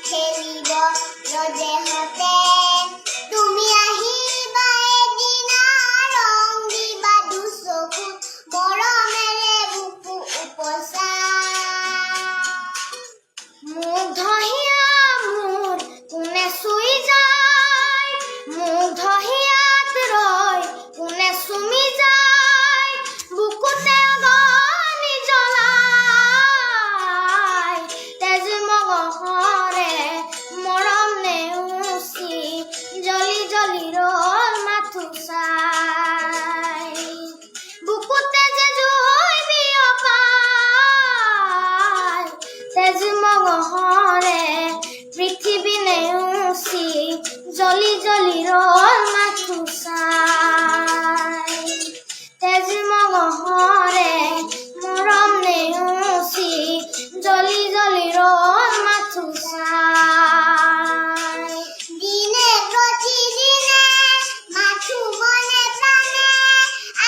খেলিব ৰদে হতে তুমি আহিবা এদিনা ৰং দিবা দুচকুত মৰমেৰে বুকু উপচা মুগ্ধ হিয়া মোৰ কোনে চুই যায় মুগ্ধ হিয়াত ৰয় কোনে চুমি যায় বুকুতে অগনি জ্বলাই তেজ মগহৰে মৰম নেউচি জ্বলি জ্বলি ৰল মাথো চাই বুকুতে যে জুই বিয়পাই তেজ মগহৰে পৃথিৱী নেউচি জ্বলি জ্বলি ৰল মাথো চাই তেজ মগহৰে মৰম নেউচি জ্বলি জ্বলি ৰল মাথো চাই দিনে প্ৰতিদিনে মাথো মনে প্ৰাণে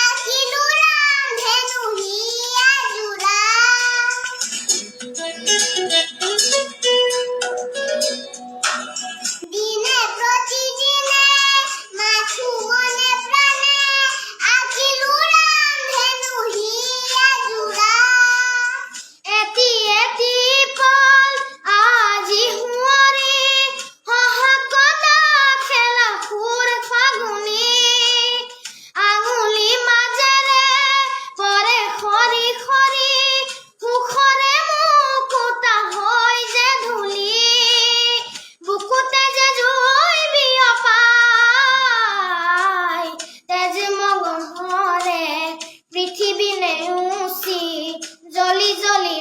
আঁকিলো ৰান্ধেনো হিয়া জোৰা দিনে প্ৰতিদিনে মাথো মনে প্ৰাণে আঁকিলো ৰান্ধেনো হিয়া জোৰা এটি এটি পল আজি সুঁৱৰি সহকতা খেলা সুৰ ফাগুনী আঙুলি মাজেৰে পৰে সৰি সৰি সুখৰে মুকুতা হয় যে ধূলি বুকুতে যে জুই বিয়পাই তেজ মগহৰে পৃথিৱী নেউচি জ্বলি জ্বলি